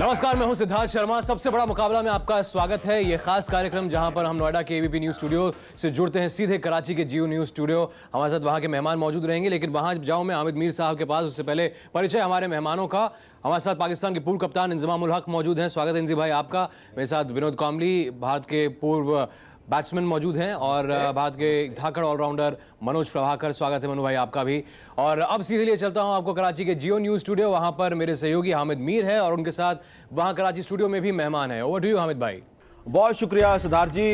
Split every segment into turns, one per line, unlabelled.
नमस्कार, मैं हूं सिद्धार्थ शर्मा। सबसे बड़ा मुकाबला में आपका स्वागत है। ये खास कार्यक्रम जहां पर हम नोएडा के एबीपी न्यूज स्टूडियो से जुड़ते हैं सीधे कराची के जियो न्यूज स्टूडियो। हमारे साथ वहां के मेहमान मौजूद रहेंगे, लेकिन वहां जाऊं मैं हामिद मीर साहब के पास, उससे पहले परिचय हमारे मेहमानों का। हमारे साथ पाकिस्तान के पूर्व कप्तान इंजमामुल हक मौजूद हैं। स्वागत है इंजी भाई आपका। मेरे साथ विनोद कामली, भारत के पूर्व बैट्समैन मौजूद हैं, और भारत के धाकड़ ऑलराउंडर मनोज प्रभाकर। स्वागत है मनु भाई आपका भी। और अब सीधे लिए चलता हूं आपको कराची के जियो न्यूज स्टूडियो। वहां पर मेरे सहयोगी हामिद मीर है और उनके साथ वहां कराची स्टूडियो में भी मेहमान है। ओवर टू यू हामिद भाई।
बहुत शुक्रिया सिद्धार्थ जी।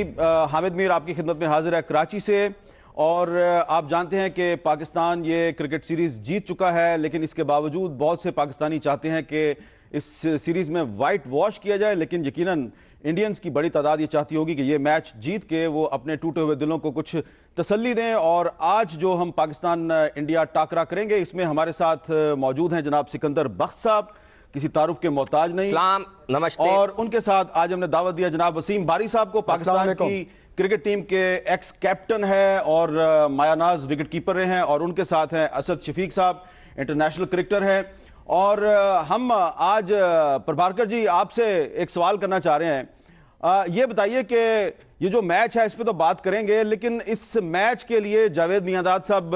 हामिद मीर आपकी खिदमत में हाजिर है कराची से। और आप जानते हैं कि पाकिस्तान ये क्रिकेट सीरीज जीत चुका है, लेकिन इसके बावजूद बहुत से पाकिस्तानी चाहते हैं कि इस सीरीज में वाइट वॉश किया जाए। लेकिन यकीनन इंडियंस की बड़ी तादाद ये चाहती होगी कि ये मैच जीत के वो अपने टूटे हुए दिलों को कुछ तसल्ली दें। और आज जो हम पाकिस्तान इंडिया टाकरा करेंगे, इसमें हमारे साथ मौजूद हैं जनाब सिकंदर बख्त साहब, किसी तारुफ के मोहताज नहीं।
सलाम, नमस्ते।
और उनके साथ आज हमने दावत दिया जनाब वसीम बारी साहब को, पाकिस्तान की क्रिकेट टीम के एक्स कैप्टन है और मायानाज विकेट कीपर रहे हैं। और उनके साथ हैं असद शफीक साहब, इंटरनेशनल क्रिकेटर हैं। और हम आज प्रभाकर जी आपसे एक सवाल करना चाह रहे हैं। ये बताइए कि ये जो मैच है इस पे तो बात करेंगे, लेकिन इस मैच के लिए जावेद मियांदाद साहब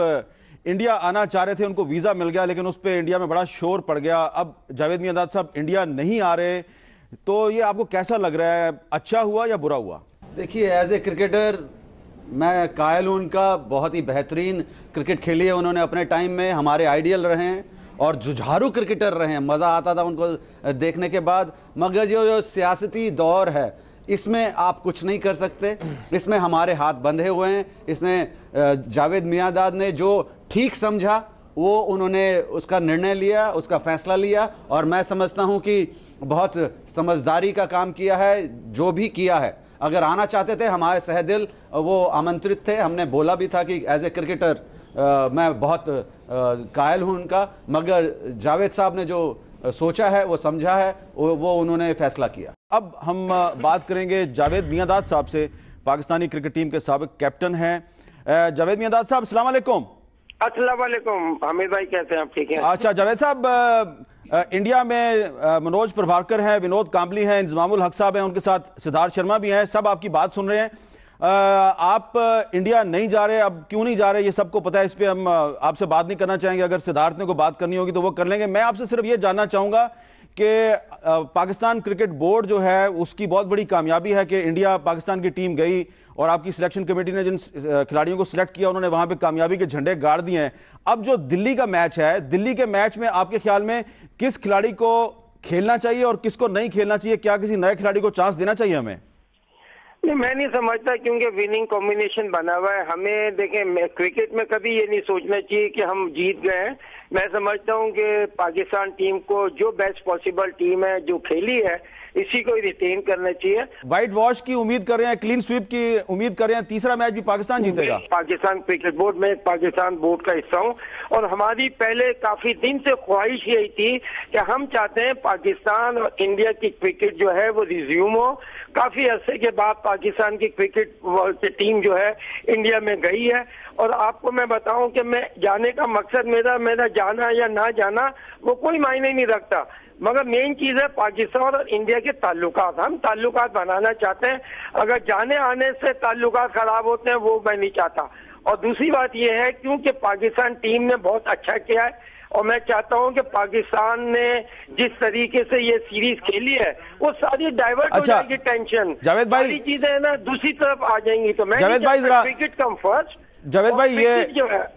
इंडिया आना चाह रहे थे, उनको वीजा मिल गया, लेकिन उस पर इंडिया में बड़ा शोर पड़ गया। अब जावेद मियांदाद साहब इंडिया नहीं आ रहे, तो ये आपको कैसा लग रहा है? अच्छा हुआ या बुरा हुआ?
देखिए, एज ए क्रिकेटर मैं कायल हूं उनका। बहुत ही बेहतरीन क्रिकेट खेली है उन्होंने अपने टाइम में, हमारे आइडियल रहे हैं और जुझारू क्रिकेटर रहे हैं। मज़ा आता था उनको देखने के बाद। मगर जो सियासती दौर है, इसमें आप कुछ नहीं कर सकते। इसमें हमारे हाथ बंधे हुए हैं। इसमें जावेद मियांदाद ने जो ठीक समझा वो उन्होंने उसका निर्णय लिया, उसका फैसला लिया। और मैं समझता हूं कि बहुत समझदारी का काम किया है जो भी किया है। अगर आना चाहते थे हमारे सहदिल वो आमंत्रित थे। हमने बोला भी था कि एज ए क्रिकेटर मैं बहुत कायल हूं उनका, मगर जावेद साहब ने जो सोचा है, वो समझा है, वो उन्होंने फैसला किया।
अब हम बात करेंगे जावेद मियांदाद साहब से, पाकिस्तानी क्रिकेट टीम के साबिक कैप्टन हैं। जावेद मियांदाद साहब, अस्सलाम वालेकुम।
अस्सलाम वालेकुम। हामिद भाई कैसे हैं आप? ठीक हैं? अच्छा
जावेद साहब, इंडिया में मनोज प्रभाकर हैं, विनोद कामली हैं, इंजमामुल हक साहब हैं, उनके साथ सिद्धार्थ शर्मा भी हैं। सब आपकी बात सुन रहे हैं। आप इंडिया नहीं जा रहे, अब क्यों नहीं जा रहे ये सबको पता है। इस पे हम आपसे बात नहीं करना चाहेंगे। अगर सिद्धार्थ ने को बात करनी होगी तो वो कर लेंगे। मैं आपसे सिर्फ ये जानना चाहूंगा कि पाकिस्तान क्रिकेट बोर्ड जो है उसकी बहुत बड़ी कामयाबी है कि इंडिया पाकिस्तान की टीम गई और आपकी सिलेक्शन कमेटी ने जिन खिलाड़ियों को सिलेक्ट किया उन्होंने वहां पे कामयाबी के झंडे गाड़ दिए हैं। अब जो दिल्ली का मैच है, दिल्ली के मैच में आपके ख्याल में किस खिलाड़ी को खेलना चाहिए और किसको नहीं खेलना चाहिए? क्या किसी नए खिलाड़ी को चांस देना चाहिए हमें?
नहीं, मैं नहीं समझता, क्योंकि विनिंग कॉम्बिनेशन बना हुआ है। हमें देखें, क्रिकेट में कभी ये नहीं सोचना चाहिए कि हम जीत गए हैं। मैं समझता हूं कि पाकिस्तान टीम को जो बेस्ट पॉसिबल टीम है जो खेली है, इसी को रिटेन करना चाहिए।
व्हाइट वॉश की उम्मीद कर रहे हैं, क्लीन स्वीप की उम्मीद कर रहे हैं, तीसरा मैच भी पाकिस्तान जीतेगा?
पाकिस्तान क्रिकेट बोर्ड में पाकिस्तान बोर्ड का हिस्सा हूं और हमारी पहले काफी दिन से ख्वाहिश यही थी कि हम चाहते हैं पाकिस्तान और इंडिया की क्रिकेट जो है वो रिज्यूम हो। काफी अरसे के बाद पाकिस्तान की क्रिकेट टीम जो है इंडिया में गई है। और आपको मैं बताऊं कि मैं जाने का मकसद मेरा जाना या ना जाना वो कोई मायने नहीं रखता, मगर मेन चीज है पाकिस्तान और इंडिया के ताल्लुकात। हम ताल्लुकात बनाना चाहते हैं। अगर जाने आने से ताल्लुकात खराब होते हैं वो मैं नहीं चाहता। और दूसरी बात यह है, क्योंकि पाकिस्तान टीम ने बहुत अच्छा किया है और मैं चाहता हूं कि पाकिस्तान ने जिस तरीके से ये सीरीज खेली है वो सारी डाइवर्ट हो जाएगी टेंशन।
जावेद भाई,
सारी चीजें ना दूसरी तरफ आ जाएंगी। तो मैं
जावेद भाई
क्रिकेट कम फर्स्ट।
जावेद भाई, ये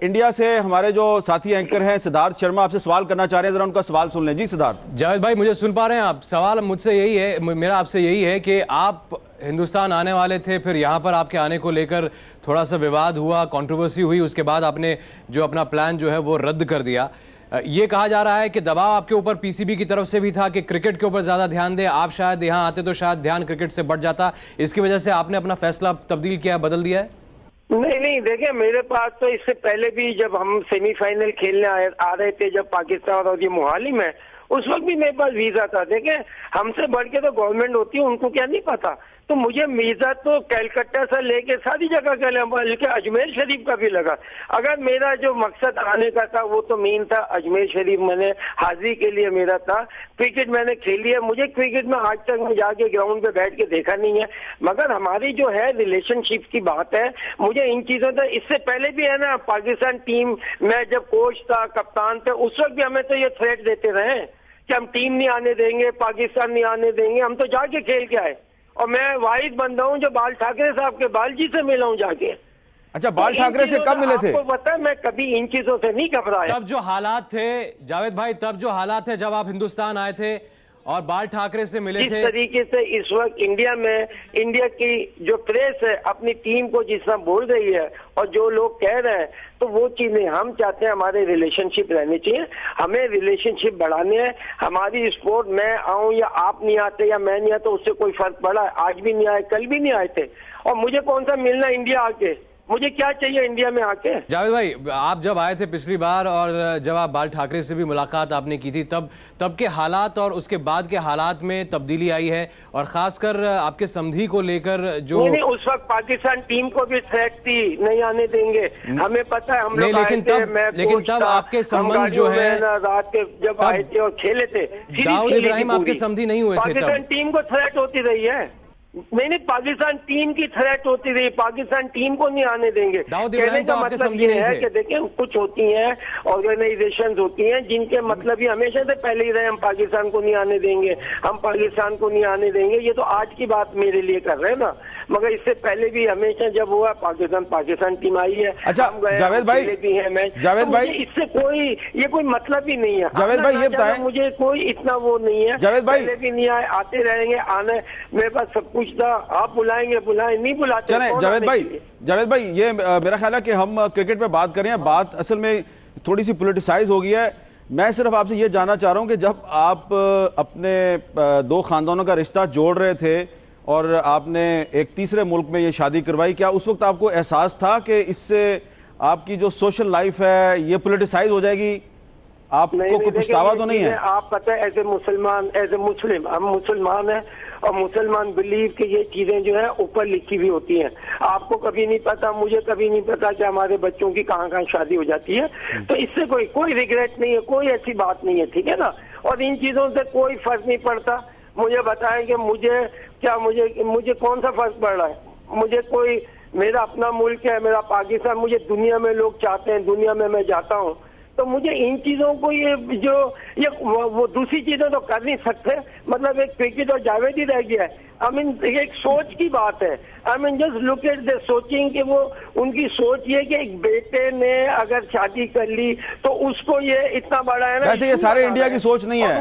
इंडिया से हमारे जो साथी एंकर हैं सिद्धार्थ शर्मा आपसे सवाल करना चाह रहे हैं, जरा उनका सवाल सुन लें। जी सिद्धार्थ।
जावेद भाई, मुझे सुन पा रहे हैं आप? सवाल मुझसे यही है, मेरा आपसे यही है कि आप हिंदुस्तान आने वाले थे, फिर यहाँ पर आपके आने को लेकर थोड़ा सा विवाद हुआ, कंट्रोवर्सी हुई, उसके बाद आपने जो अपना प्लान जो है वो रद्द कर दिया। ये कहा जा रहा है कि दबाव आपके ऊपर पीसीबी की तरफ से भी था कि क्रिकेट के ऊपर ज्यादा ध्यान दें। आप शायद यहाँ आते तो शायद ध्यान क्रिकेट से बढ़ जाता। इसकी वजह से आपने अपना फैसला तब्दील किया, बदल दिया है?
नहीं, देखिए, मेरे पास तो इससे पहले भी जब हम सेमीफाइनल खेलने आ रहे थे, जब पाकिस्तान और ये मोहाली में, उस वक्त भी मेरे पास वीजा था। देखें, हमसे बढ़ के तो गवर्नमेंट होती है, उनको क्या नहीं पता। तो मुझे वीजा तो कलकत्ता से लेके सारी जगह का लगा, बल्कि अजमेर शरीफ का भी लगा। अगर मेरा जो मकसद आने का था वो तो मेन था अजमेर शरीफ, मैंने हाजिरी के लिए मेरा था। क्रिकेट मैंने खेली है, मुझे क्रिकेट में आज तक मैं जाके ग्राउंड पे बैठ के देखा नहीं है, मगर हमारी जो है रिलेशनशिप की बात है, मुझे इन चीजों से इससे पहले भी है ना, पाकिस्तान टीम में जब कोच था, कप्तान थे, उस वक्त भी हमें तो ये थ्रेट देते रहे कि हम टीम नहीं आने देंगे, पाकिस्तान नहीं आने देंगे। हम तो जाके खेल के आए, और मैं वाहिद बंदा हूं जो बाल ठाकरे साहब के बालजी से मिला हूं जाके।
अच्छा, बाल ठाकरे से कब मिले थे?
आपको पता है, मैं कभी इन चीजों से नहीं घबराया।
तब जो हालात थे जावेद भाई, तब जो हालात थे जब आप हिंदुस्तान आए थे और बाल ठाकरे से मिले थे,
जिस तरीके से इस वक्त इंडिया में इंडिया की जो प्रेस है अपनी टीम को जिस तरह बोल रही है और जो लोग कह रहे हैं, तो वो चीजें हम चाहते हैं हमारे रिलेशनशिप रहने चाहिए, हमें रिलेशनशिप बढ़ाने हैं। हमारी स्पोर्ट, मैं आऊं या आप नहीं आते या मैं नहीं आता, उससे कोई फर्क पड़ा? आज भी नहीं आए, कल भी नहीं आए थे, और मुझे कौन सा मिलना इंडिया आके, मुझे क्या चाहिए इंडिया में आके?
जावेद भाई, आप जब आए थे पिछली बार और जब आप बाल ठाकरे से भी मुलाकात आपने की थी, तब के हालात और उसके बाद के हालात में तब्दीली आई है, और खासकर आपके समधी को लेकर जो
नहीं, उस वक्त पाकिस्तान टीम को भी थ्रेट थी, नहीं आने देंगे, हमें पता है। हम लोग
लेकिन तब आपके संबंध जो है
रात के जब आए थे और खेले थे,
दाऊद इब्राहिम आपके समधी नहीं हुए थे,
पाकिस्तान टीम को थ्रेट होती रही है। नहीं, पाकिस्तान टीम की थ्रेट होती रही, पाकिस्तान टीम को नहीं आने देंगे। कहने का मतलब ये है कि देखिए, कुछ होती हैं ऑर्गेनाइजेशंस होती हैं जिनके मतलब ही हमेशा से पहले ही रहे, हम पाकिस्तान को नहीं आने देंगे, हम पाकिस्तान को नहीं आने देंगे। ये तो आज की बात मेरे लिए कर रहे हैं ना, मगर इससे पहले भी हमेशा जब हुआ पाकिस्तान टीम आई है।
अच्छा जावेद भाई,
भी है मैच,
जावेद भाई,
इससे ये कोई मतलब ही नहीं है।
जावेद भाई ये बताएं,
मुझे कोई इतना वो नहीं है।
जावेद भाई,
पहले भी नहीं आए, आते रहेंगे, आने मेरे पास सब कुछ था, आप बुलाएंगे बुलाएं, नहीं बुलाते।
चलें जावेद भाई, ये मेरा ख्याल है कि हम क्रिकेट पे बात करें, बात असल में थोड़ी सी पॉलिटिसाइज हो गई है। मैं सिर्फ आपसे ये जानना चाह रहा हूं कि जब आप अपने दो खानदानों का रिश्ता जोड़ रहे थे और आपने एक तीसरे मुल्क में ये शादी करवाई, क्या उस वक्त आपको एहसास था कि इससे आपकी जो सोशल लाइफ है ये पॉलिटिसाइज हो जाएगी? आपको कोई पछतावा तो नहीं है?
आप पता है, एज ए मुस्लिम, हम मुसलमान हैं, और मुसलमान बिलीव कि ये चीजें जो है ऊपर लिखी हुई होती हैं। आपको कभी नहीं पता, मुझे कभी नहीं पता कि हमारे बच्चों की कहाँ कहाँ शादी हो जाती है, तो इससे कोई रिग्रेट नहीं है, कोई ऐसी बात नहीं है, ठीक है ना। और इन चीजों से कोई फर्क नहीं पड़ता। मुझे बताएं कि मुझे कौन सा फर्क पड़ रहा है? मुझे कोई, मेरा अपना मुल्क है, मेरा पाकिस्तान, मुझे दुनिया में लोग चाहते हैं, दुनिया में मैं जाता हूँ, तो मुझे इन चीजों को वो दूसरी चीजें तो कर नहीं सकते। मतलब एक क्रिकेट और जावेद ही रह गया है। आई मीन एक सोच की बात है। I mean just look at the सोचिंग कि वो उनकी सोच ये कि एक बेटे ने अगर शादी कर ली तो उसको ये इतना बड़ा है ना।
वैसे ये सारे इंडिया की सोच नहीं है।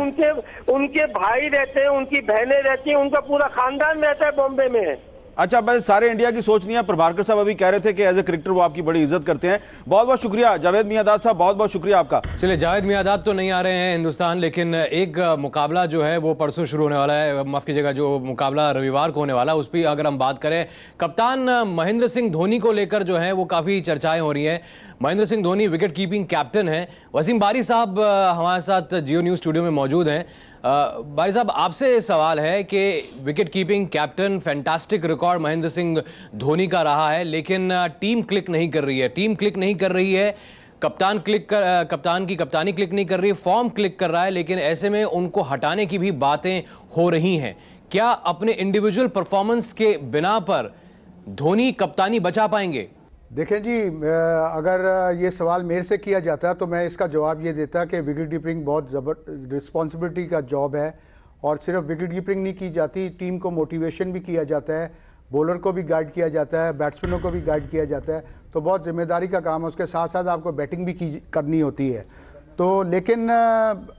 उनके भाई रहते हैं, उनकी बहनें रहती हैं, उनका पूरा खानदान रहता है बॉम्बे में।
अच्छा, बस सारे इंडिया की सोच नहीं है। प्रभाकर साहब अभी कह रहे थे कि एज ए क्रिकेटर वो आपकी बड़ी इज्जत करते हैं। बहुत बहुत शुक्रिया जावेद मियांदाद साहब, बहुत बहुत शुक्रिया आपका।
चलिए, जावेद मियांदाद तो नहीं आ रहे हैं हिंदुस्तान, लेकिन एक मुकाबला जो है वो परसों शुरू होने वाला है, माफ कीजिएगा, जो मुकाबला रविवार को होने वाला है, उस पर अगर हम बात करें, कप्तान महेंद्र सिंह धोनी को लेकर जो है वो काफी चर्चाएं हो रही हैं। Mahendra Singh Dhoni wicket keeping captain है। वसीम बारी साहब हमारे साथ जियो न्यूज स्टूडियो में मौजूद हैं। बारी साहब, आपसे सवाल है कि wicket keeping captain, fantastic record Mahendra Singh Dhoni का रहा है, लेकिन टीम क्लिक नहीं कर रही है, कप्तान की कप्तानी क्लिक नहीं कर रही है, फॉर्म क्लिक कर रहा है, लेकिन ऐसे में उनको हटाने की भी बातें हो रही हैं। क्या अपने इंडिविजुअल परफॉर्मेंस के बिना पर धोनी कप्तानी बचा पाएंगे?
देखें जी, अगर ये सवाल मेरे से किया जाता है तो मैं इसका जवाब ये देता कि विकेट कीपिंग बहुत रिस्पॉन्सिबिलिटी का जॉब है, और सिर्फ विकेट कीपिंग नहीं की जाती, टीम को मोटिवेशन भी किया जाता है, बॉलर को भी गाइड किया जाता है, बैट्समैनों को भी गाइड किया जाता है, तो बहुत जिम्मेदारी का काम है। उसके साथ साथ आपको बैटिंग भी करनी होती है। तो लेकिन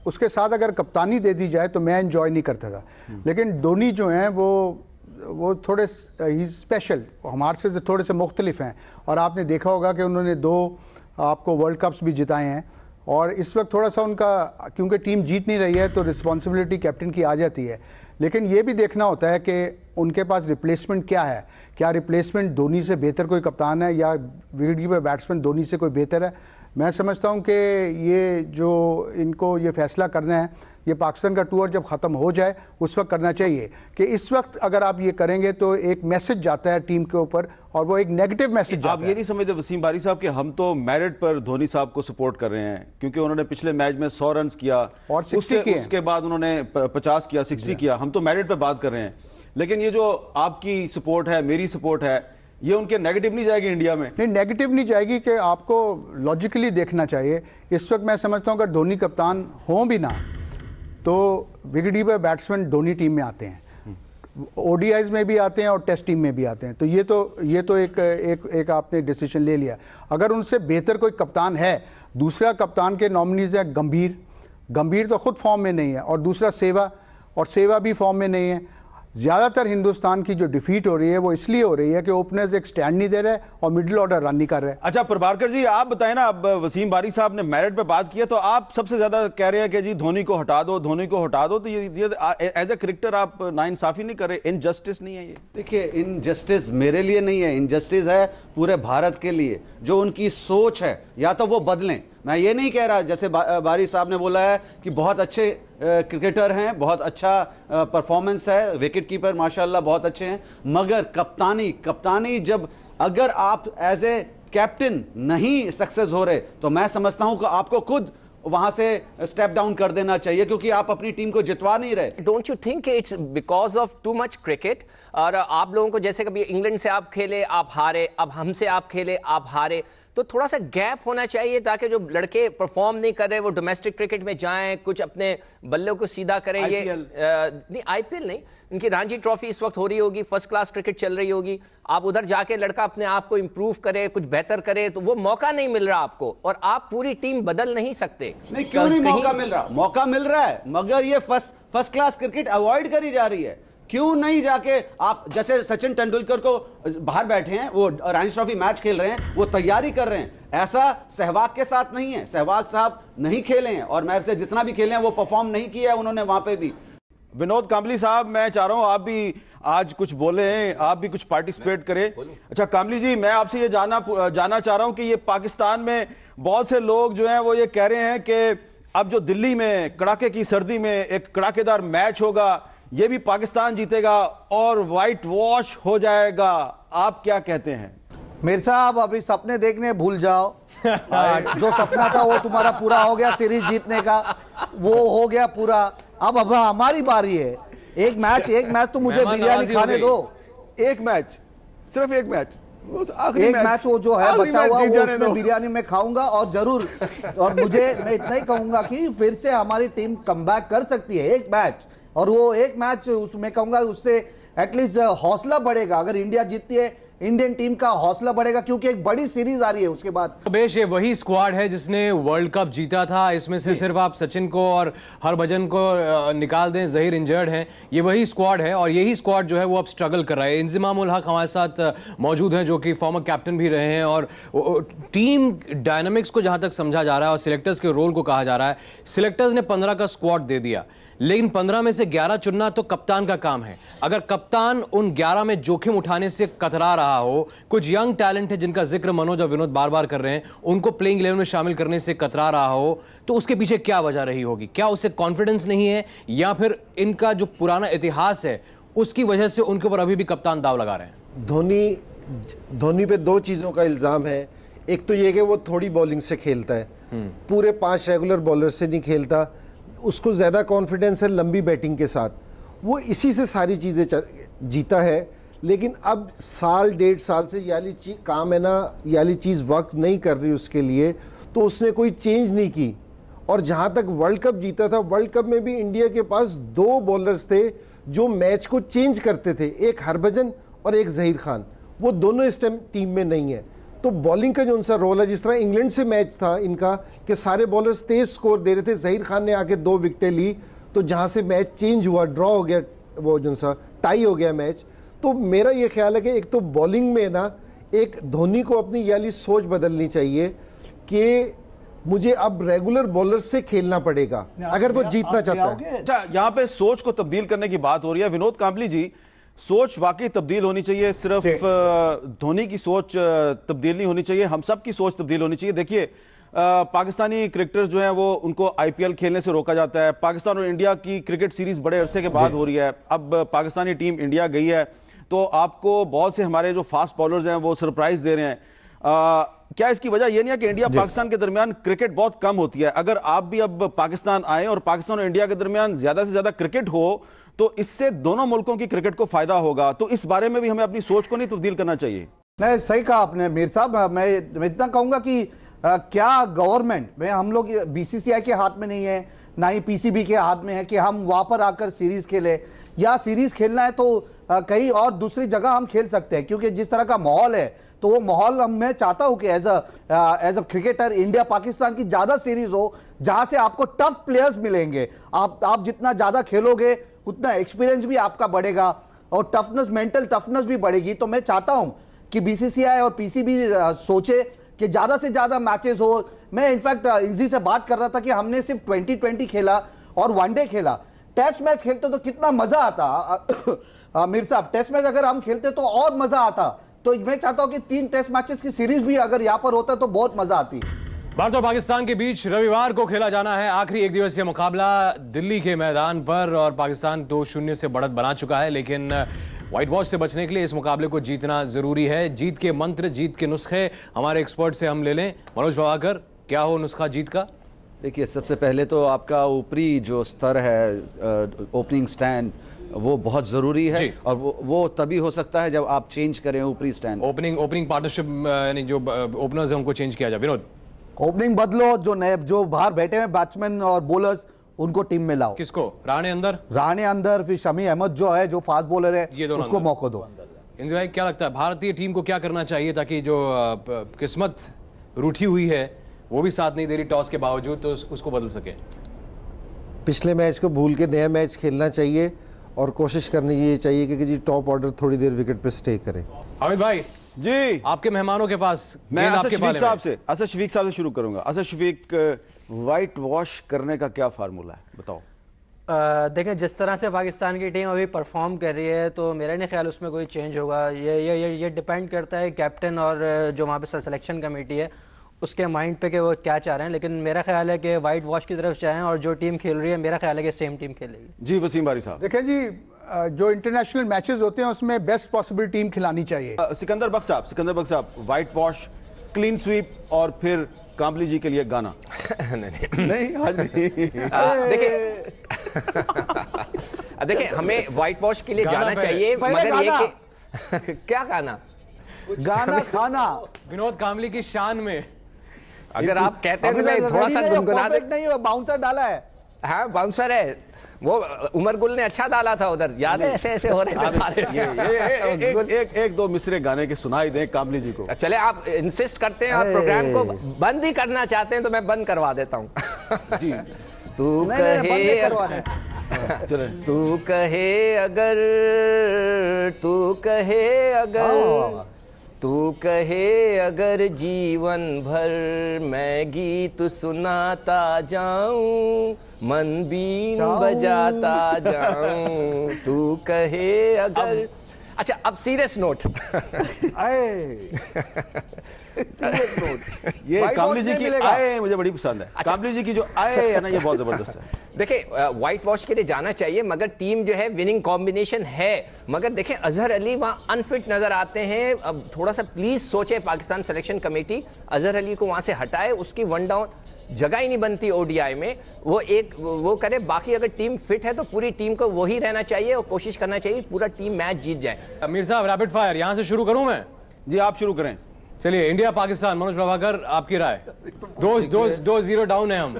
उसके साथ अगर कप्तानी दे दी जाए तो मैं एंजॉय नहीं करता था। लेकिन धोनी जो हैं वो थोड़े स्पेशल, हमारे से थोड़े से मुख्तलिफ हैं, और आपने देखा होगा कि उन्होंने 2 आपको वर्ल्ड कप्स भी जिताए हैं, और इस वक्त थोड़ा सा उनका, क्योंकि टीम जीत नहीं रही है तो रिस्पॉन्सिबिलिटी कैप्टन की आ जाती है। लेकिन ये भी देखना होता है कि उनके पास रिप्लेसमेंट क्या है, क्या रिप्लेसमेंट धोनी से बेहतर कोई कप्तान है या विकेट कीपर बैट्समैन धोनी से कोई बेहतर है। मैं समझता हूँ कि ये जो इनको ये फैसला करना है, ये पाकिस्तान का टूर जब ख़त्म हो जाए उस वक्त करना चाहिए, कि इस वक्त अगर आप ये करेंगे तो एक मैसेज जाता है टीम के ऊपर और वो एक नेगेटिव मैसेज जाता है।
आप ये नहीं समझते वसीम बारी साहब कि हम तो मेरिट पर धोनी साहब को सपोर्ट कर रहे हैं, क्योंकि उन्होंने पिछले मैच में 100 रन किया
और 60 किए,
उसके बाद उन्होंने 50 किया, 60 किया। हम तो मेरिट पर बात कर रहे हैं, लेकिन ये जो आपकी सपोर्ट है, मेरी सपोर्ट है, ये उनके नेगेटिव नहीं जाएगी इंडिया में?
नहीं, नेगेटिव नहीं जाएगी, कि आपको लॉजिकली देखना चाहिए। इस वक्त मैं समझता हूं अगर धोनी कप्तान हो भी ना तो विकेटकीपर बैट्समैन धोनी टीम में आते हैं, ओडीआईज में भी आते हैं और टेस्ट टीम में भी आते हैं। तो ये तो एक आपने डिसीजन ले लिया। अगर उनसे बेहतर कोई कप्तान है, दूसरा कप्तान के नॉमिनीज है गंभीर तो खुद फॉर्म में नहीं है, और दूसरा सेवा भी फॉर्म में नहीं है। ज्यादातर हिंदुस्तान की जो डिफीट हो रही है वो इसलिए हो रही है कि ओपनर्स एक स्टैंड नहीं दे रहे और मिडिल ऑर्डर रन नहीं कर रहे।
अच्छा प्रभाकर जी, आप बताएं ना, अब वसीम बारी साहब ने मेरिट पे बात की है, तो आप सबसे ज्यादा कह रहे हैं कि जी धोनी को हटा दो, तो ये एज ए क्रिकेटर आप नाइंसाफी नहीं कर रहे? इनजस्टिस नहीं है ये?
देखिए, इनजस्टिस मेरे लिए नहीं है, इनजस्टिस है पूरे भारत के लिए। जो उनकी सोच है या तो वो बदलें। मैं ये नहीं कह रहा, जैसे बारी साहब ने बोला है कि बहुत अच्छे क्रिकेटर हैं, बहुत अच्छा परफॉर्मेंस है, विकेट कीपर माशाल्लाह बहुत अच्छे हैं, मगर कप्तानी जब अगर आप एज ए कैप्टन नहीं सक्सेस हो रहे तो मैं समझता हूं कि आपको खुद वहां से स्टेप डाउन कर देना चाहिए, क्योंकि आप अपनी टीम को जितवा नहीं रहे।
Don't you think it's because of too much cricket? और आप लोगों को, जैसे कभी इंग्लैंड से आप खेले आप हारे, अब हमसे आप खेले आप हारे, तो थोड़ा सा गैप होना चाहिए ताकि जो लड़के परफॉर्म नहीं कर रहे वो डोमेस्टिक क्रिकेट में जाएं, कुछ अपने बल्ले को सीधा करें। ये नहीं, आईपीएल नहीं, इनकी रणजी ट्रॉफी इस वक्त हो रही होगी, फर्स्ट क्लास क्रिकेट चल रही होगी, आप उधर जाके लड़का अपने आप को इंप्रूव करे, कुछ बेहतर करे, तो वो मौका नहीं मिल रहा आपको, और आप पूरी टीम बदल नहीं सकते।
नहीं, क्यों नहीं मौका मिल रहा? मौका मिल रहा है, मगर ये फर्स्ट क्लास क्रिकेट अवॉइड करी जा रही है। क्यों नहीं जाके आप, जैसे सचिन तेंदुलकर को बाहर बैठे हैं, वो रणजी ट्रॉफी मैच खेल रहे हैं, वो तैयारी कर रहे हैं, ऐसा सहवाग के साथ नहीं है। सहवाग साहब नहीं खेले हैं, और मैच से जितना भी खेले हैं वो परफॉर्म नहीं किया है उन्होंने वहां पे भी।
विनोद कांबली साहब, मैं चाह रहा हूं आप भी आज कुछ बोले, आप भी कुछ पार्टिसिपेट करें। अच्छा कांबली जी, मैं आपसे ये जानना चाह रहा हूं कि ये पाकिस्तान में बहुत से लोग जो हैं वो ये कह रहे हैं कि अब जो दिल्ली में कड़ाके की सर्दी में एक कड़ाकेदार मैच होगा, ये भी पाकिस्तान जीतेगा और व्हाइट वॉश हो जाएगा। आप क्या कहते हैं?
मेरे साहब, अभी सपने देखने भूल जाओ। जो सपना था वो तुम्हारा पूरा हो गया, सीरीज जीतने का वो हो गया पूरा। अब हमारी बारी है। एक मैच तो मुझे बिरयानी खाने दो।
एक मैच, सिर्फ एक मैच,
एक मैच वो जो है बचा हुआ, वो उसमें बिरयानी में खाऊंगा और जरूर। और मैं इतना ही कहूंगा कि फिर से हमारी टीम कमबैक कर सकती है। एक मैच, और वो एक मैच उसमें कहूंगा उससे एटलीस्ट हौसला बढ़ेगा। अगर इंडिया जीतती है, इंडियन टीम का हौसला बढ़ेगा, क्योंकि एक बड़ी सीरीज आ रही है उसके बाद।
बेश, ये वही स्क्वाड है जिसने वर्ल्ड कप जीता था। इसमें से सिर्फ आप सचिन को और हरभजन को निकाल दें, जहीर इंजर्ड हैं, ये वही स्क्वाड है, और यही स्क्वाड जो है वो अब स्ट्रगल कर रहा है। इंजमाम उल हक हमारे साथ मौजूद हैं, जो कि फॉर्मर कैप्टन भी रहे हैं, और टीम डायनामिक्स को जहां तक समझा जा रहा है और सिलेक्टर्स के रोल को कहा जा रहा है, सिलेक्टर्स ने 15 का स्क्वाड दे दिया, लेकिन 15 में से 11 चुनना तो कप्तान का काम है। अगर कप्तान उन 11 में जोखिम उठाने से कतरा रहा हो, कुछ यंग टैलेंट है जिनका जिक्र मनोज और विनोद बार बार कर रहे हैं, उनको प्लेइंग 11 में शामिल करने से कतरा रहा हो, तो उसके पीछे क्या वजह रही होगी? क्या उसे कॉन्फिडेंस नहीं है, या फिर इनका जो पुराना इतिहास है उसकी वजह से उनके ऊपर अभी भी कप्तान दाव लगा रहे हैं?
धोनी पे दो चीज़ों का इल्ज़ाम है। एक तो ये कि वो थोड़ी बॉलिंग से खेलता है, पूरे 5 रेगुलर बॉलर से नहीं खेलता, उसको ज़्यादा कॉन्फिडेंस है लंबी बैटिंग के साथ, वो इसी से सारी चीज़ें जीता है। लेकिन अब साल 1.5 साल से याली काम है ना, याली चीज़ वर्क नहीं कर रही उसके लिए, तो उसने कोई चेंज नहीं की। और जहाँ तक वर्ल्ड कप जीता था, वर्ल्ड कप में भी इंडिया के पास 2 बॉलर्स थे जो मैच को चेंज करते थे, एक हरभजन और एक जहीर खान। वो दोनों इस टाइम टीम में नहीं है। तो बॉलिंग का जो उनका रोल है, जिस तरह इंग्लैंड से मैच था इनका कि सारे बॉलर्स तेज स्कोर दे रहे थे, जहीर खान ने आके 2 विकेटें ली, तो जहां से मैच चेंज हुआ, ड्रॉ हो गया, वो जो सा टाई हो गया मैच। तो मेरा ये ख्याल है कि एक तो बॉलिंग में ना, एक धोनी को अपनी याली सोच बदलनी चाहिए कि मुझे अब रेगुलर बॉलर से खेलना पड़ेगा अगर वो जीतना चाहता है।
अच्छा, यहाँ पे सोच को तब्दील करने की बात हो रही है। विनोद कांबली जी, सोच वाकई तब्दील होनी चाहिए, सिर्फ धोनी की सोच तब्दील नहीं होनी चाहिए, हम सब की सोच तब्दील होनी चाहिए। देखिए, पाकिस्तानी क्रिकेटर्स जो हैं वो उनको आईपीएल खेलने से रोका जाता है। पाकिस्तान और इंडिया की क्रिकेट सीरीज बड़े अरसे के बाद हो रही है। अब पाकिस्तानी टीम इंडिया गई है तो आपको बहुत से हमारे जो फास्ट बॉलर्स हैं वो सरप्राइज दे रहे हैं। क्या इसकी वजह यह नहीं है कि इंडिया पाकिस्तान के दरमियान क्रिकेट बहुत कम होती है? अगर आप भी अब पाकिस्तान आए और पाकिस्तान और इंडिया के दरमियान ज्यादा से ज्यादा क्रिकेट हो तो इससे दोनों मुल्कों की क्रिकेट को फायदा होगा। तो इस बारे में भी हमें अपनी सोच को नहीं तब्दील करना चाहिए?
नहीं, सही कहा आपने मीर साहब। मैं इतना कहूंगा कि क्या गवर्नमेंट में हम लोग बीसीसीआई के हाथ में नहीं है, ना ही पीसीबी के हाथ में है कि हम वहां पर आकर सीरीज खेले, या सीरीज खेलना है तो कहीं और दूसरी जगह हम खेल सकते हैं, क्योंकि जिस तरह का माहौल है तो वो माहौल मैं चाहता हूं कि as a cricketer India Pakistan की ज्यादा सीरीज हो जहां से आपको टफ प्लेयर्स मिलेंगे। आप जितना ज्यादा खेलोगे उतना एक्सपीरियंस भी आपका बढ़ेगा और टफनेस, मेंटल टफनेस भी बढ़ेगी। तो मैं चाहता हूं कि बीसीसीआई और पीसीबी सोचे कि ज्यादा से ज्यादा मैचेस हो। मैं इनफैक्ट इंजी से बात कर रहा था कि हमने सिर्फ 2020 खेला और वनडे खेला। टेस्ट मैच खेलते तो कितना मजा आता मीर साहब। टेस्ट मैच अगर हम खेलते तो और मजा आता। तो मैं चाहता हूं कि 3 टेस्ट मैचेस की सीरीज भी अगर यहां पर होता तो बहुत मजा आती।
भारत और पाकिस्तान के बीच रविवार को खेला जाना है आखिरी एक दिवसीय मुकाबला दिल्ली के मैदान पर, और पाकिस्तान 2-0 से बढ़त बना चुका है। लेकिन व्हाइट वॉश से बचने के लिए इस मुकाबले को जीतना जरूरी है। जीत के मंत्र, जीत के नुस्खे हमारे एक्सपर्ट से हम ले लें। मनोज प्रभाकर, क्या हो नुस्खा जीत का?
देखिए, सबसे पहले तो आपका ऊपरी जो स्तर है, ओपनिंग स्टैंड, वो बहुत जरूरी है। और वो तभी हो सकता है जब आप चेंज करें ऊपरी स्टैंड।
ओपनिंग पार्टनरशिप, यानी जो ओपनर्स हैं उनको चेंज किया जाए। विनोद,
ओपनिंग बदलो, जो बाहर बैठे हैं बैट्समैन और बॉलर्स उनको टीम में लाओ।
किसको? राणे अंदर, फिर शमी अहमद जो है जो फास्ट बॉलर है उसको मौका दो। इंजी भाई, क्या लगता है भारतीय टीम को क्या करना चाहिए ताकि जो किस्मत रूठी हुई है वो भी साथ नहीं दे रही टॉस के बावजूद, तो उसको बदल सके?
पिछले मैच को भूल के नया मैच खेलना चाहिए और कोशिश करनी ये चाहिए कि जी टॉप ऑर्डर थोड़ी देर विकेट पे स्टे करे।
हामिद भाई
जी,
आपके मेहमानों के पास
मैं असद शफीक साहब से शुरू करूंगा। असद शफीक, व्हाइट वॉश करने का क्या फार्मूला है, बताओ?
देखें, जिस तरह से पाकिस्तान की टीम अभी परफॉर्म कर रही है तो मेरा नहीं ख्याल उसमें कोई चेंज होगा। ये डिपेंड करता है कैप्टन और जो वहाँ पे सिलेक्शन कमेटी है उसके माइंड पे कि वो क्या चाह रहे हैं। लेकिन मेरा ख्याल है कि व्हाइट वॉश की तरफ चाहें और जो टीम खेल रही है मेरा ख्याल है कि सेम टीम खेलेगी।
जी वसीम बारी साहब।
देखें जी, जो इंटरनेशनल मैचेस होते हैं उसमें बेस्ट पॉसिबल टीम खिलानी चाहिए।
सिकंदर बख्श साहब, व्हाइट वॉश, क्लीन स्वीप और फिर कांबली जी के लिए गाना? नहीं, आज नहीं।
देखिए, हमें व्हाइट वॉश के लिए जाना चाहिए, मगर ये कि क्या गाना
खाना
विनोद कांबली की शान में
अगर आप कहते हैं तो थोड़ा सा गुनगुना दे।
नहीं, बाउंसर डाला है।
हाँ, बाउंसर है वो। उमर गुल ने अच्छा डाला था उधर, याद है? ऐसे हो रहे थे सारे।
एक दो मिसरे गाने के सुनाई दें कांबली जी को।
चले, आप इंसिस्ट करते हैं और प्रोग्राम को बंद ही करना चाहते हैं तो मैं बंद करवा देता हूँ।
जी,
तू कहे अगर जीवन भर मैं गीत सुनाता जाऊं, मन बीन बजाता जाऊं, तू कहे अगर। अच्छा, अब सीरियस नोट।
ये कांबली जी की आए मुझे बड़ी पसंद है। अच्छा, कांबली जी की जो आए है ना, ये बहुत जबरदस्त है।
देखिए, व्हाइट वॉश के लिए जाना चाहिए, मगर टीम जो है विनिंग कॉम्बिनेशन है। मगर देखें, अजहर अली वहां अनफिट नजर आते हैं। अब थोड़ा सा प्लीज सोचे पाकिस्तान सिलेक्शन कमेटी, अजहर अली को वहां से हटाए। उसकी वन डाउन जगह ही नहीं बनती ओडीआई में। वो करे। बाकी अगर टीम फिट है तो पूरी टीम को वही रहना चाहिए और कोशिश करना चाहिए पूरा टीम मैच जीत जाए।
अमीर साहब, रैपिड फायर यहां से शुरू करूं मैं?
जी, आप शुरू करें।
चलिए, इंडिया पाकिस्तान, मनोज प्रभाकर आपकी राय? 2-0 डाउन है हम।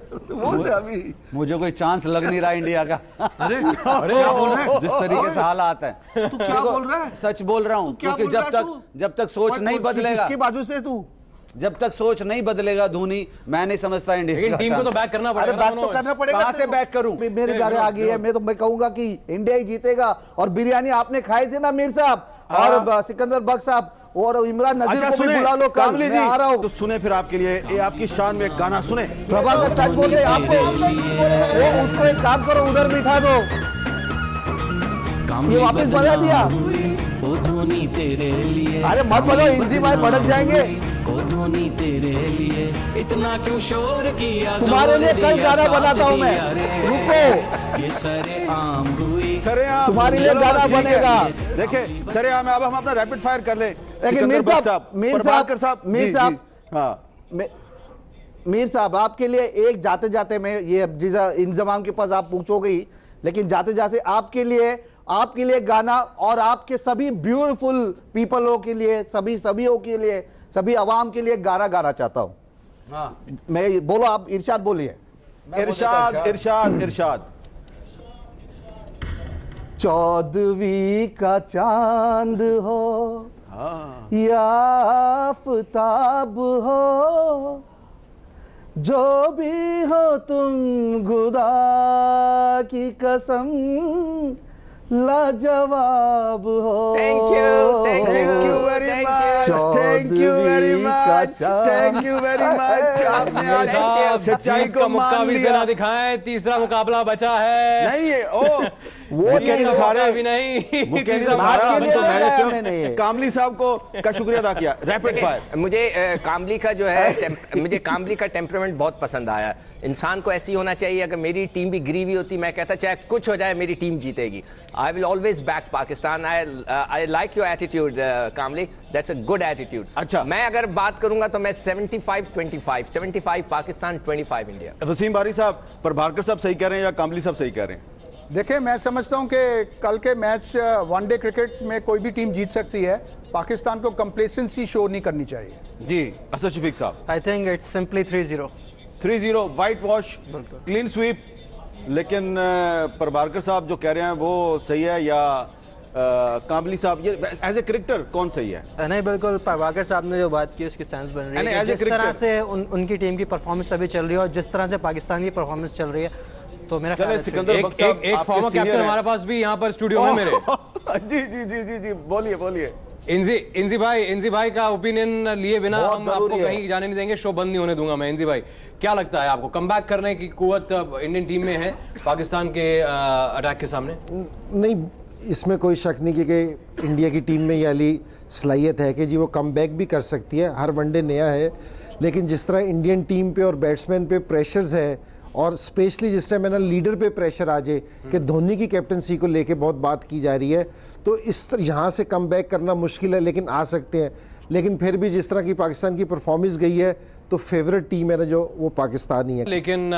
मुझे कोई चांस लग नहीं रहा इंडिया का।
अरे क्या बोल रहे हैं?
जिस तरीके से हालात है।
तू क्या बोल रहा है?
सच बोल रहा हूँ, क्योंकि जब तक सोच नहीं बदलेगा,
किसकी बाजू से तू
जब तक सोच नहीं बदलेगा धोनी, मैं नहीं समझता इंडिया।
लेकिन टीम को तो बैक करना पड़ेगा।
बैक तो करना पड़ेगा।
कहां से बैक करूं?
मेरी बारी आ गई है। मैं कहूंगा कि इंडिया ही जीतेगा। और बिरयानी आपने खाई थी ना मीर साहब और सिकंदर बख्श साहब और इमरान नजीर को भी बुला लो।
कांबली जी
आ रहा हूं
तो सुने फिर आपके लिए, ये आपकी शान में एक गाना सुने।
प्रभाकर सच बोल रहे आपको। उसको एक काम करो, उधर बिठा दो। ये वापस बजा दिया।
धोनी तेरे लिए,
अरे मत बोलो, इजी भाई भड़क जाएंगे।
धोनी तेरे लिए इतना क्यों शोर किया,
तुम्हारे लिए कल गाना बनाता हूँ मैं, रुको।
ये सरेआम हुई,
तुम्हारे लिए गाना बनेगा।
देखिए सरेआम, अब हम अपना रैपिड फायर कर लें।
लेकिन मीर साहब आपके लिए एक जाते जाते मैं ये इंजमाम के पास आप पूछोगे ही, लेकिन जाते जाते आपके लिए गाना और आपके सभी ब्यूटीफुल पीपलों के लिए, सभीयों के लिए, सभी आवाम के लिए गाना गाना चाहता हूं। हाँ। मैं बोलो, आप इरशाद बोलिए।
इरशाद इरशाद इरशाद।
चौदहवीं का चांद हो या आफताब हो, जो भी हो तुम खुदा की कसम लाजवाब हो।
Thank you
very much, thank you very much, thank you very much. आपने आज सच्चाई को
मुक्का भी से ना दिखाएं, तीसरा मुकाबला बचा है।
नहीं है वो
नहीं दिखा रहे अभी नहीं।
कामली साहब को का शुक्रिया अदा किया। Rapid fire.
मुझे कामली का जो है मुझे कामली का टेम्परामेंट बहुत पसंद आया। इंसान को ऐसी होना चाहिए, अगर मेरी टीम भी गिरी हुई होती, मैं कहता चाहे कुछ हो जाए मेरी टीम जीतेगी। I will always back Pakistan. I like your attitude calmly, that's a good attitude.
अच्छा,
मैं अगर बात करूंगा तो मैं 75-25, 75 पाकिस्तान, 25 इंडिया।
वसीम बारी साहब, प्रभाकर साहब सही कह रहे हैं या कामली साहब सही कह रहे हैं?
देखिए, मैं समझता हूं कि कल के मैच वनडे क्रिकेट में कोई भी टीम जीत सकती है। पाकिस्तान को कंप्लेसेंसी शो नहीं करनी चाहिए।
जी असद शफीक साहब।
I think it's simply 3-0।
3-0 white wash, clean sweep. लेकिन प्रभाकर साहब जो कह रहे हैं वो सही है या कामली साहब, ये एज ए क्रिकेटर कौन सही है?
नहीं, बिल्कुल प्रभाकर साहब ने जो बात की उसकी सेंस बन रही है। जिस तरह से उनकी टीम की परफॉर्मेंस अभी चल रही है और जिस तरह से पाकिस्तान की परफॉर्मेंस चल रही है, तो मेरा ख्याल
एक फॉर्मर कैप्टन हमारे पास भी यहाँ पर स्टूडियो में मेरे।
जी जी जी जी जी, बोलिए बोलिए।
इंजी भाई का ओपिनियन लिए बिना हम आपको कहीं जाने नहीं देंगे, शो बंद नहीं होने दूंगा मैं। इंजी भाई, क्या लगता है आपको, कमबैक करने की कुव्वत इंडियन टीम में है पाकिस्तान के अटैक के सामने?
नहीं, इसमें कोई शक नहीं कि इंडिया की टीम में ये वाली सलाहियत है कि जी वो कमबैक भी कर सकती है। हर वनडे नया है, लेकिन जिस तरह इंडियन टीम पे और बैट्समैन पे प्रेशर्स है, और स्पेशली जिस टाइम ना लीडर पे प्रेशर आ जाए कि धोनी की कैप्टनसी को लेके बहुत बात की जा रही है, तो इस तरह यहाँ से कमबैक करना मुश्किल है, लेकिन आ सकते हैं। लेकिन फिर भी जिस तरह की पाकिस्तान की परफॉर्मेंस गई है, तो फेवरेट टीम है ना जो वो पाकिस्तान ही है।
लेकिन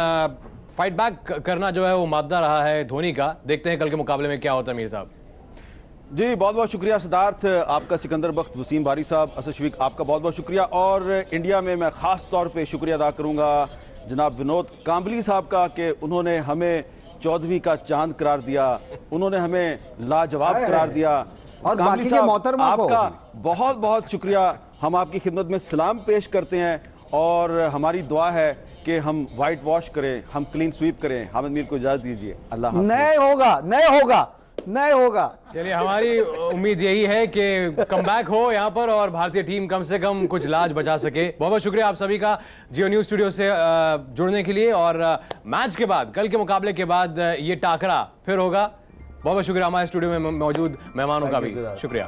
फाइट बैक करना जो है वो मादा रहा है धोनी का। देखते हैं कल के मुकाबले में क्या होता है। मीर साहब
जी, बहुत बहुत शुक्रिया। सिद्धार्थ आपका, सिकंदर बख्त, वसीम बारी साहब, असद शफीक आपका बहुत बहुत शुक्रिया। और इंडिया में मैं ख़ास तौर पे शुक्रिया अदा करूंगा जनाब विनोद काम्बली साहब का कि उन्होंने हमें 14वीं का चांद करार दिया, उन्होंने हमें लाजवाब करार दिया।
और बाकी के मोहतरमा
आपका बहुत बहुत शुक्रिया। हम आपकी खिदमत में सलाम पेश करते हैं और हमारी दुआ है कि हम वाइट वॉश करें, हम क्लीन स्वीप करें। हामिद मीर को इजाजत दीजिए। अल्लाह हाफ़िज़।
नहीं होगा।
चलिए, हमारी उम्मीद यही है कि कमबैक हो यहाँ पर और भारतीय टीम कम से कम कुछ लाज बचा सके। बहुत बहुत शुक्रिया आप सभी का जियो न्यूज़ स्टूडियो से जुड़ने के लिए। और मैच के बाद, कल के मुकाबले के बाद ये टाकरा फिर होगा। बहुत बहुत शुक्रिया हमारे स्टूडियो में मौजूद मेहमानों का भी शुक्रिया।